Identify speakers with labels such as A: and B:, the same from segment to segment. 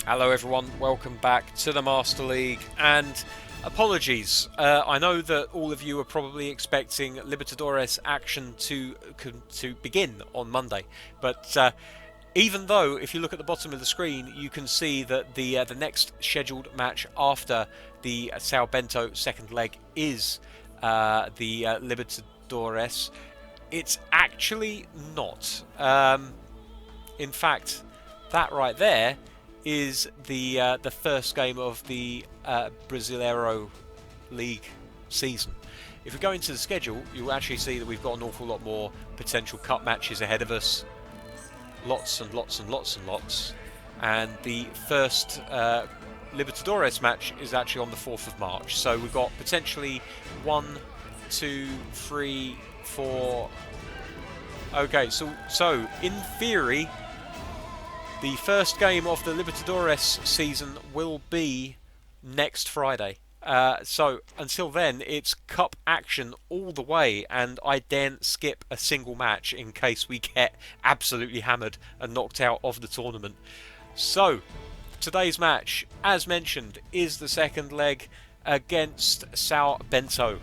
A: Hello everyone, welcome back to the Master League, and apologies, I know that all of you are probably expecting Libertadores action to begin on Monday, but even though if you look at the bottom of the screen you can see that the next scheduled match after the Sao Bento second leg is the Libertadores, it's actually not. In fact, that right there is the first game of the Brasileiro League season. If we go into the schedule, you'll actually see that we've got an awful lot more potential cup matches ahead of us. Lots and lots and lots and lots. And the first Libertadores match is actually on the 4th of March. So we've got potentially 1, 2, 3, 4. Okay, so in theory, the first game of the Libertadores season will be next Friday. So until then, it's cup action all the way, and I daren't skip a single match in case we get absolutely hammered and knocked out of the tournament. So today's match, as mentioned, is the second leg against Sao Bento.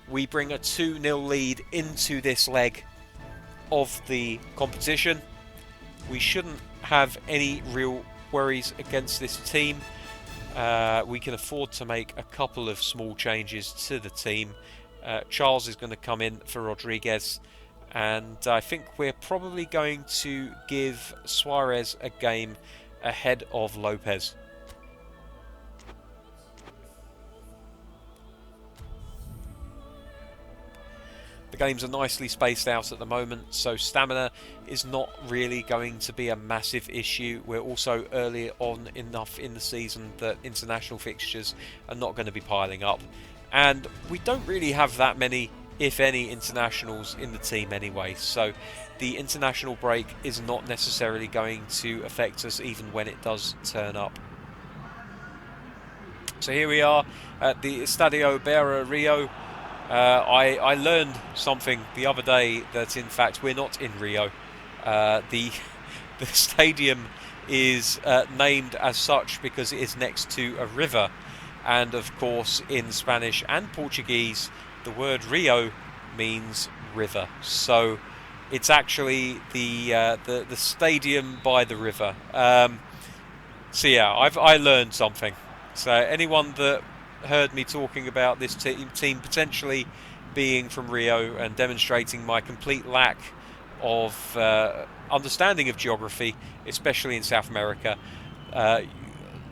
A: We bring a 2-0 lead into this leg of the competition. We shouldn't have any real worries against this team. We can afford to make a couple of small changes to the team. Charles is going to come in for Rodriguez, and I think we're probably going to give Suarez a game ahead of Lopez. The games are nicely spaced out at the moment, so stamina is not really going to be a massive issue. We're also early on enough in the season that international fixtures are not going to be piling up. And we don't really have that many, if any, internationals in the team anyway, so the international break is not necessarily going to affect us even when it does turn up. So here we are at the Estadio Beira Rio. I learned something the other day that in fact we're not in Rio. The stadium is named as such because it is next to a river, and of course in Spanish and Portuguese the word Rio means river. So it's actually the stadium by the river. So yeah, I learned something. So anyone that heard me talking about this team potentially being from Rio and demonstrating my complete lack of understanding of geography, especially in South America,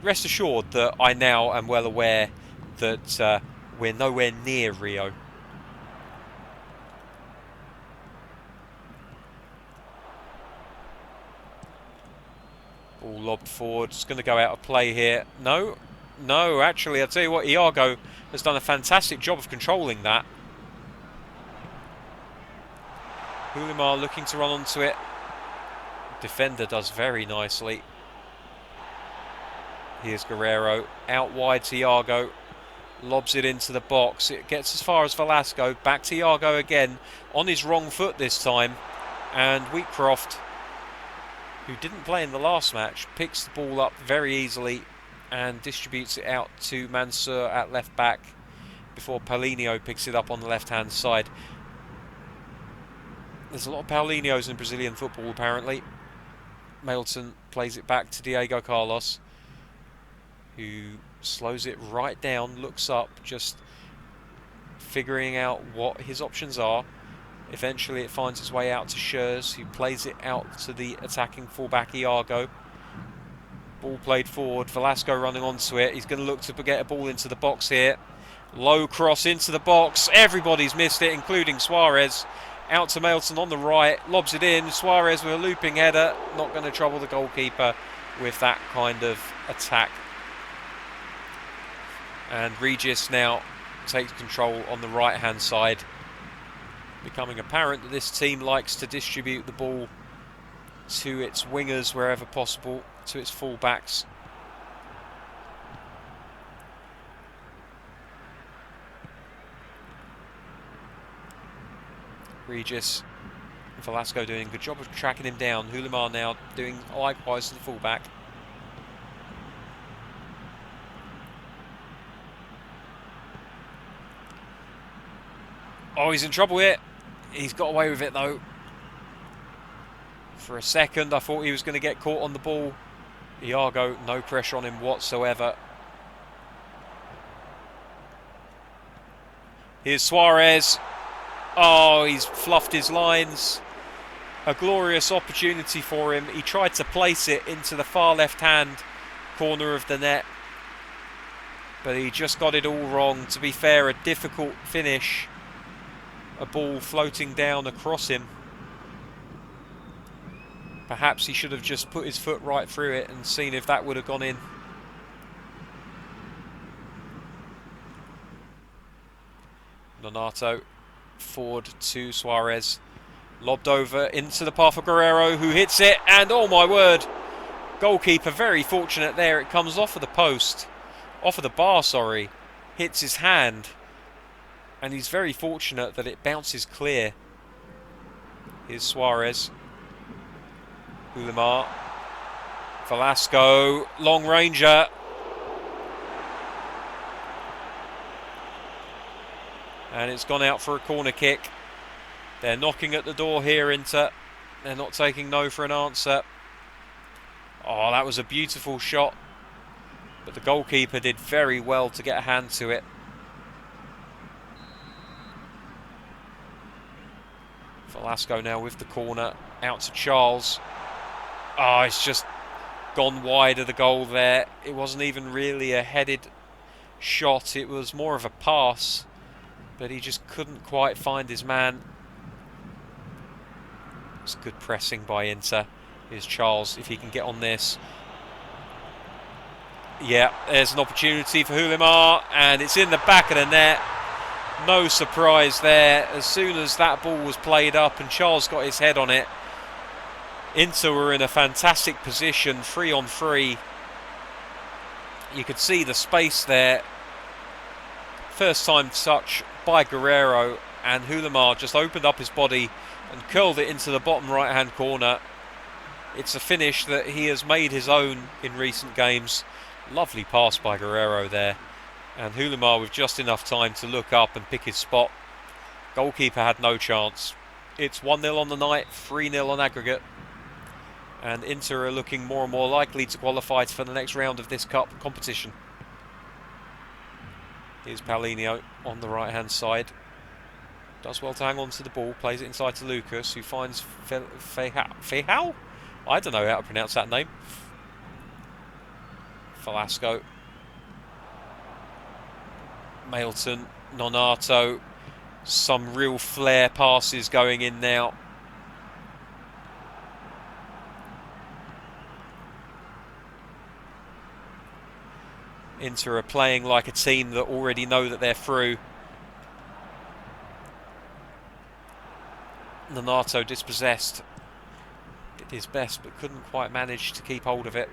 A: rest assured that I now am well aware that we're nowhere near Rio. Ball lobbed forward, it's going to go out of play here. No, actually, I'll tell you what, Iago has done a fantastic job of controlling that. Hulimar looking to run onto it. Defender does very nicely. Here's Guerrero, out wide to Iago. Lobs it into the box. It gets as far as Velasco. Back to Iago again, on his wrong foot this time. And Wheatcroft, who didn't play in the last match, picks the ball up very easily and distributes it out to Mansur at left back before Paulinho picks it up on the left hand side. There's a lot of Paulinhos in Brazilian football apparently. Mailton plays it back to Diego Carlos, who slows it right down, looks up, just figuring out what his options are. Eventually it finds its way out to Schurz, who plays it out to the attacking fullback Iago. Ball played forward, Velasco running onto it. He's going to look to get a ball into the box here. Low cross into the box. Everybody's missed it, including Suarez. Out to Mailton on the right, lobs it in. Suarez with a looping header. Not going to trouble the goalkeeper with that kind of attack. And Regis now takes control on the right-hand side. Becoming apparent that this team likes to distribute the ball to its wingers wherever possible, to its full-backs. Regis, Velasco doing a good job of tracking him down. Hulimar now doing likewise to the fullback. Oh, he's in trouble here. He's got away with it though. For a second, I thought he was going to get caught on the ball. Iago, no pressure on him whatsoever. Here's Suarez. Oh, he's fluffed his lines. A glorious opportunity for him. He tried to place it into the far left-hand corner of the net, but he just got it all wrong. To be fair, a difficult finish. A ball floating down across him. Perhaps he should have just put his foot right through it and seen if that would have gone in. Nonato forward to Suarez. Lobbed over into the path of Guerrero, who hits it, and oh my word, goalkeeper very fortunate there. It comes off of the post, off of the bar, sorry, hits his hand, and he's very fortunate that it bounces clear. Here's Suarez. Ulimar. Velasco, long ranger. And it's gone out for a corner kick. They're knocking at the door here, Inter. They're not taking no for an answer. Oh, that was a beautiful shot. But the goalkeeper did very well to get a hand to it. Velasco now with the corner. Out to Charles. Oh, it's just gone wide of the goal there. It wasn't even really a headed shot. It was more of a pass. But he just couldn't quite find his man. It's good pressing by Inter. Here's Charles, if he can get on this. Yeah, there's an opportunity for Ulimar, and it's in the back of the net. No surprise there. As soon as that ball was played up and Charles got his head on it, Inter were in a fantastic position, 3-on-3. You could see the space there. First time touch by Guerrero, and Ulimar just opened up his body and curled it into the bottom right hand corner. It's a finish that he has made his own in recent games. Lovely pass by Guerrero there, and Ulimar with just enough time to look up and pick his spot. Goalkeeper had no chance. It's 1-0 on the night, 3-0 on aggregate, and Inter are looking more and more likely to qualify for the next round of this cup competition. Here's Paulinho on the right hand side. Does well to hang on to the ball, plays it inside to Lucas, who finds Feijão? I don't know how to pronounce that name. Velasco. Mailton, Nonato. Some real flair passes going in now. Inter are playing like a team that already know that they're through. Nonato dispossessed. Did his best but couldn't quite manage to keep hold of it.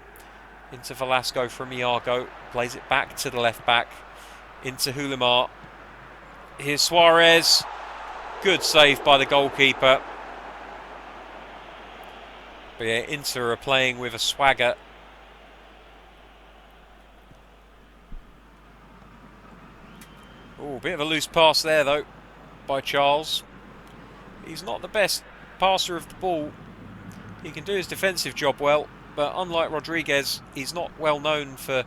A: Into Velasco from Iago. Plays it back to the left back. Into Ulimar. Here's Suarez. Good save by the goalkeeper. But yeah, Inter are playing with a swagger. Oh, bit of a loose pass there though by Charles. He's not the best passer of the ball. He can do his defensive job well, but unlike Rodriguez, he's not well known for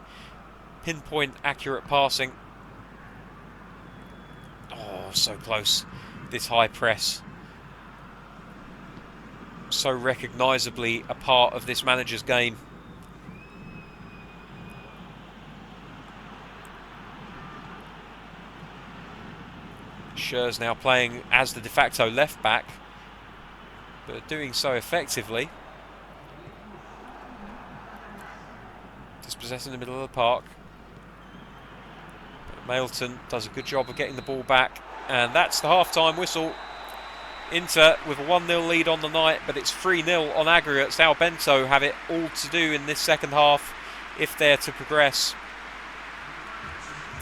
A: pinpoint accurate passing. Oh, so close. This high press. So recognisably a part of this manager's game. Schürr's now playing as the de facto left back, but doing so effectively. Dispossessing the middle of the park. But Mailton does a good job of getting the ball back, and that's the half-time whistle. Inter with a 1-0 lead on the night, but it's 3-0 on aggregate. São Bento have it all to do in this second half if they're to progress.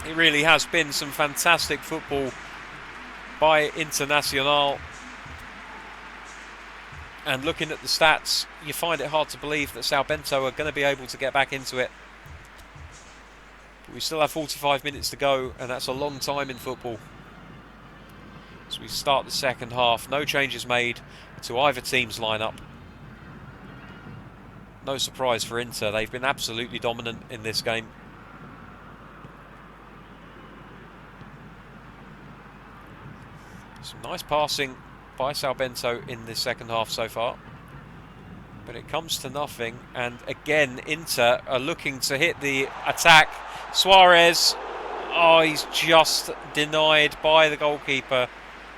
A: It really has been some fantastic football by Internacional, and looking at the stats, you find it hard to believe that São Bento are going to be able to get back into it. But we still have 45 minutes to go, and that's a long time in football. As we start the second half, no changes made to either team's lineup. No surprise for Inter, they've been absolutely dominant in this game. Some nice passing by Salbento in the second half so far. But it comes to nothing, and again Inter are looking to hit the attack. Suarez, oh, he's just denied by the goalkeeper.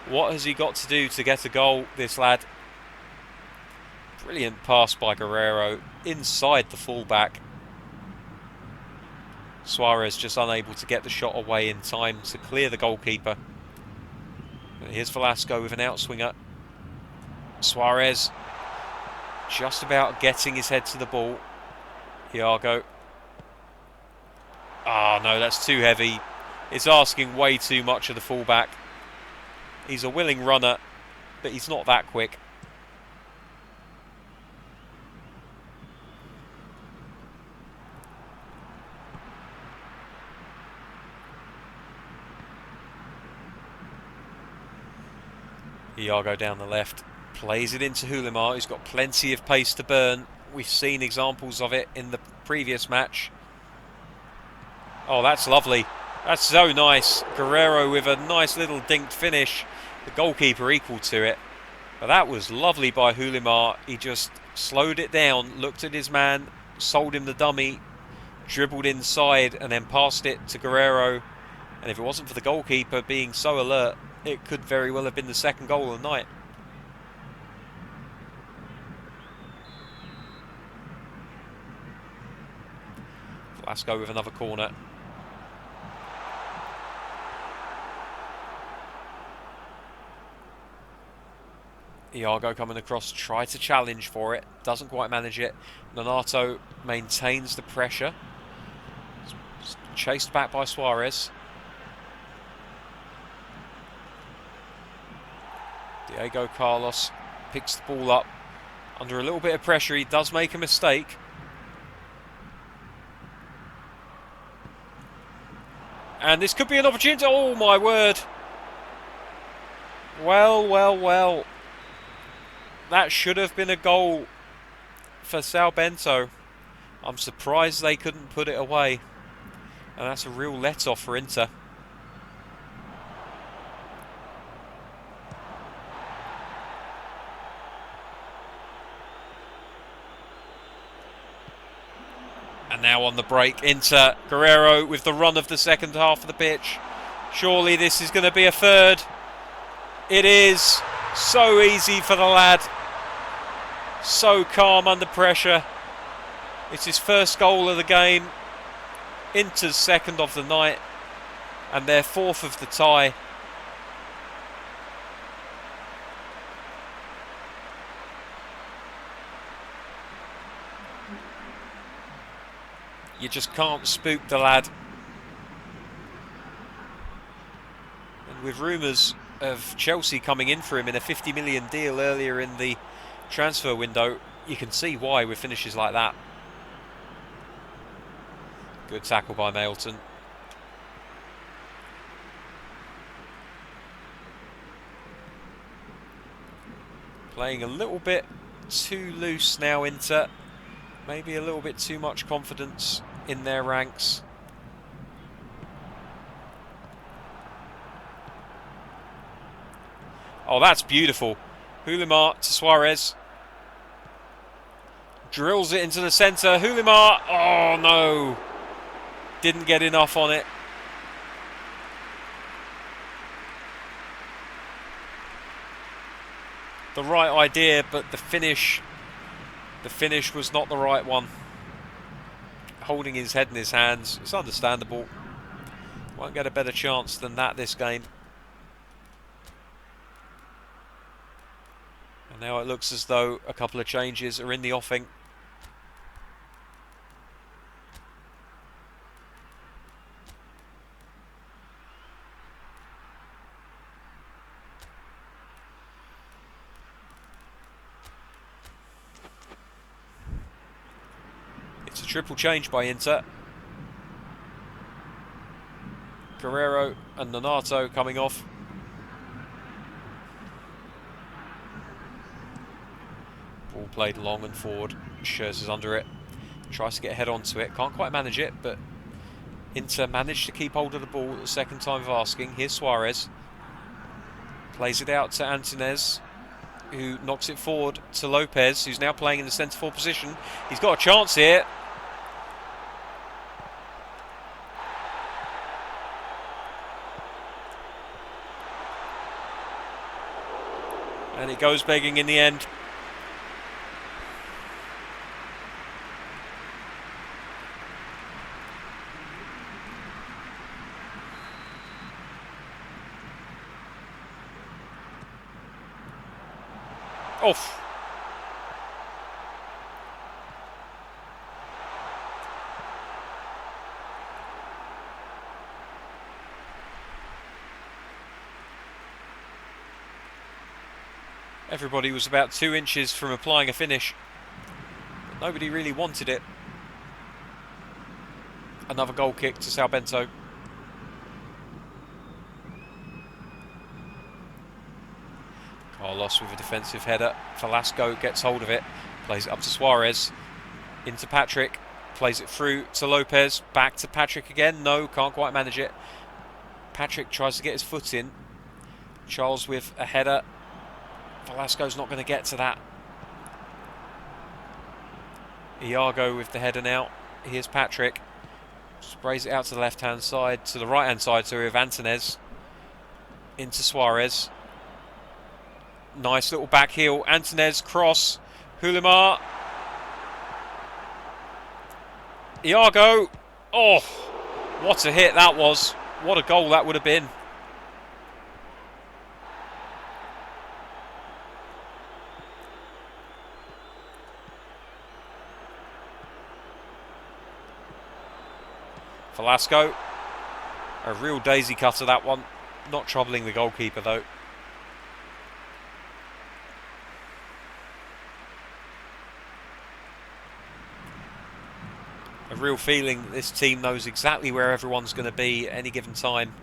A: What has he got to do to get a goal, this lad? Brilliant pass by Guerrero inside the fullback. Suarez just unable to get the shot away in time to clear the goalkeeper. And here's Velasco with an outswinger. Suarez just about getting his head to the ball. Iago. Ah, no, that's too heavy. It's asking way too much of the fullback. He's a willing runner, but he's not that quick. Iago down the left. Plays it into Hulimar, who's got plenty of pace to burn. We've seen examples of it in the previous match. Oh, that's lovely. That's so nice. Guerrero with a nice little dinked finish. The goalkeeper equal to it. But that was lovely by Hulimar. He just slowed it down, looked at his man, sold him the dummy, dribbled inside and then passed it to Guerrero. And if it wasn't for the goalkeeper being so alert, it could very well have been the second goal of the night. Velasco with another corner. Iago coming across, try to challenge for it, doesn't quite manage it. Nonato maintains the pressure. Chased back by Suarez. Diego Carlos picks the ball up. Under a little bit of pressure, he does make a mistake. And this could be an opportunity. Oh, my word. Well, well, well. That should have been a goal for Salbento. I'm surprised they couldn't put it away. And that's a real let-off for Inter. And now on the break, Inter. Guerrero with the run of the second half of the pitch. Surely this is going to be a third. It is. So easy for the lad. So calm under pressure. It's his first goal of the game. Inter's second of the night. And their fourth of the tie. You just can't spook the lad. And with rumours of Chelsea coming in for him in a 50 million deal earlier in the transfer window, you can see why with finishes like that. Good tackle by Mailton. Playing a little bit too loose now, Inter. Maybe a little bit too much confidence in their ranks. Oh, that's beautiful. Hulimar to Suarez. Drills it into the centre. Hulimar. Oh, no. Didn't get enough on it. The right idea, but the finish was not the right one. Holding his head in his hands. It's understandable. Won't get a better chance than that this game. And now it looks as though a couple of changes are in the offing. It's a triple change by Inter. Guerrero and Nonato coming off. Ball played long and forward. Scherzer's under it. Tries to get a head onto it. Can't quite manage it, but Inter managed to keep hold of the ball at the second time of asking. Here's Suarez. Plays it out to Antunes, who knocks it forward to Lopez, who's now playing in the centre-forward position. He's got a chance here. And it goes begging in the end. Off. Everybody was about 2 inches from applying a finish, but nobody really wanted it. Another goal kick to Salbento. Carlos with a defensive header. Velasco gets hold of it, plays it up to Suarez, into Patrick, plays it through to Lopez, back to Patrick again. No, can't quite manage it. Patrick tries to get his foot in. Charles with a header. Velasco's not going to get to that. Iago with the header now. Here's Patrick. Sprays it out to the left-hand side, to the right-hand side, sorry, of Antunes. Into Suarez. Nice little back heel. Antunes, cross. Hulimar. Iago. Oh, what a hit that was. What a goal that would have been. Velasco. A real daisy cutter, that one. Not troubling the goalkeeper, though. A real feeling that this team knows exactly where everyone's going to be at any given time.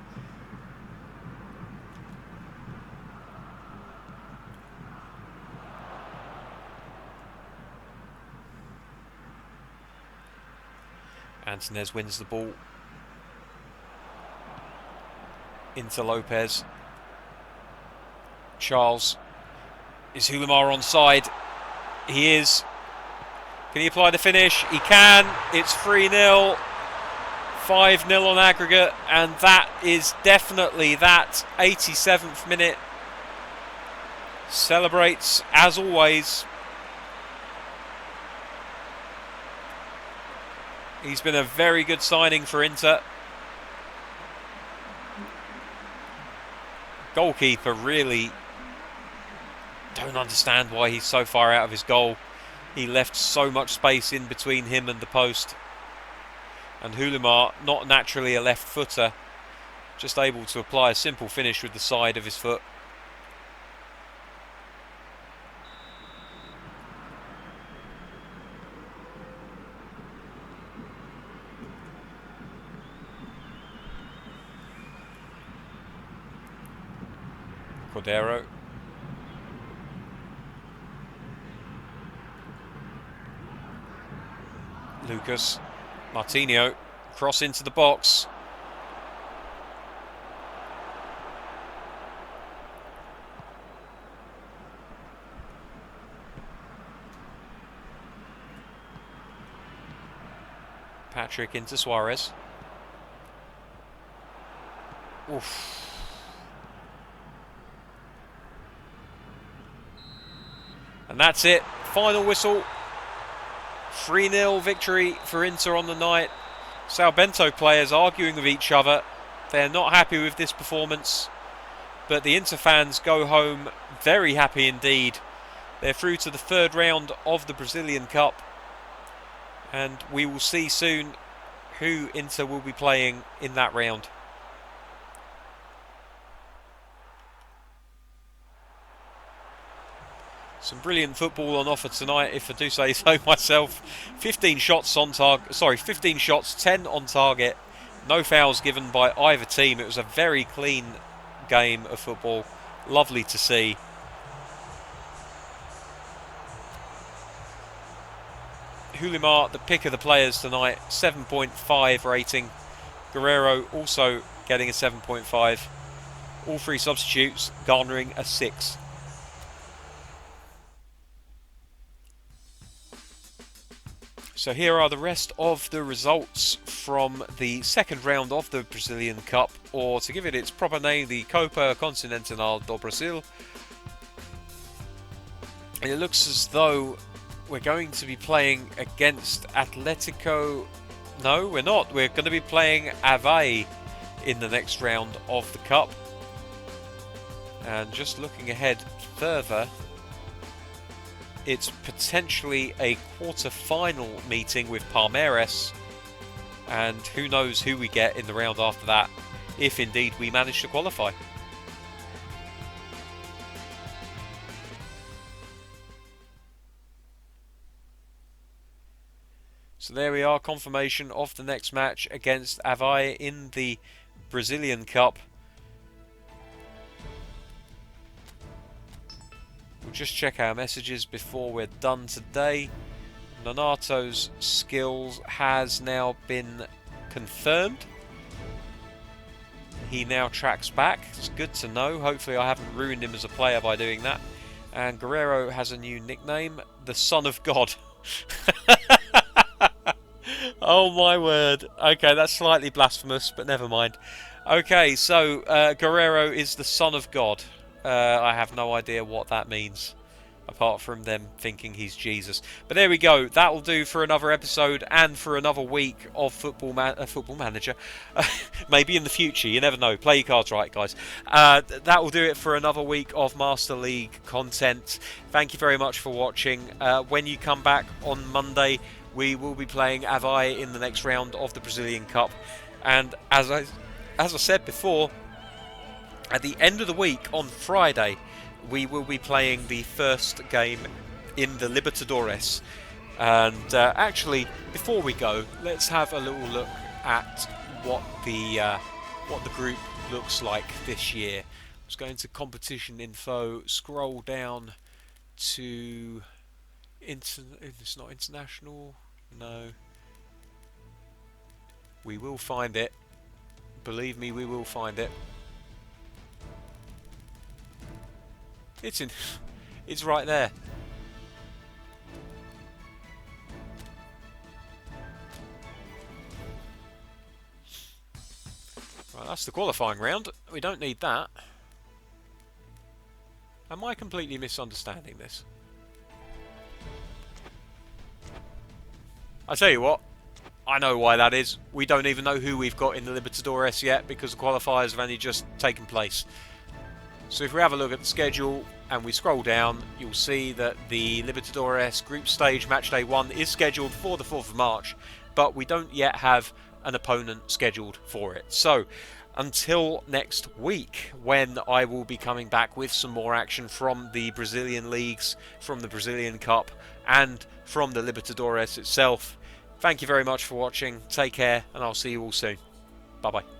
A: Antunes wins the ball into Lopez. Charles. Is Hulimar onside? He is. Can he apply the finish? He can. It's 3-0. 5-0 on aggregate. And that is definitely that 87th minute. Celebrates as always. He's been a very good signing for Inter. Goalkeeper really don't understand why he's so far out of his goal. He left so much space in between him and the post. And Hulimar, not naturally a left footer, just able to apply a simple finish with the side of his foot. Cordero. Lucas. Martinho. Cross into the box. Patrick into Suarez. Oof. And that's it. Final whistle. 3-0 victory for Inter on the night. Salbento players arguing with each other. They're not happy with this performance. But the Inter fans go home very happy indeed. They're through to the third round of the Brazilian Cup. And we will see soon who Inter will be playing in that round. Some brilliant football on offer tonight, if I do say so myself. 15 shots on target. Sorry, 15 shots, 10 on target. No fouls given by either team. It was a very clean game of football. Lovely to see. Hulimar, the pick of the players tonight, 7.5 rating. Guerrero also getting a 7.5. All three substitutes garnering a 6. So here are the rest of the results from the second round of the Brazilian Cup, or to give it its proper name, the Copa Continental do Brasil. And it looks as though we're going to be playing against Atletico. No, we're not. We're going to be playing Avaí in the next round of the Cup. And just looking ahead further, it's potentially a quarter-final meeting with Palmeiras, and who knows who we get in the round after that, if indeed we manage to qualify. So there we are, confirmation of the next match against Avaí in the Brazilian Cup. We'll just check our messages before we're done today. Nonato's skills has now been confirmed. He now tracks back. It's good to know. Hopefully I haven't ruined him as a player by doing that. And Guerrero has a new nickname, the Son of God. Oh my word. Okay, that's slightly blasphemous, but never mind. Okay, so Guerrero is the Son of God. I have no idea what that means, apart from them thinking he's Jesus. But there we go. That will do for another episode and for another week of Football Manager. Maybe in the future, you never know. Play your cards right, guys. That will do it for another week of Master League content. Thank you very much for watching. When you come back on Monday, we will be playing Avaí in the next round of the Brazilian Cup. And as I said before, at the end of the week, on Friday, we will be playing the first game in the Libertadores. And actually, before we go, let's have a little look at what the group looks like this year. Let's go into competition info, scroll down to... It's not international. No. We will find it. Believe me, we will find it. It's right there. Right, that's the qualifying round. We don't need that. Am I completely misunderstanding this? I tell you what, I know why that is. We don't even know who we've got in the Libertadores yet because the qualifiers have only just taken place. So if we have a look at the schedule and we scroll down, you'll see that the Libertadores Group Stage Match Day 1 is scheduled for the 4th of March, but we don't yet have an opponent scheduled for it. So until next week, when I will be coming back with some more action from the Brazilian leagues, from the Brazilian Cup, and from the Libertadores itself. Thank you very much for watching. Take care, and I'll see you all soon. Bye-bye.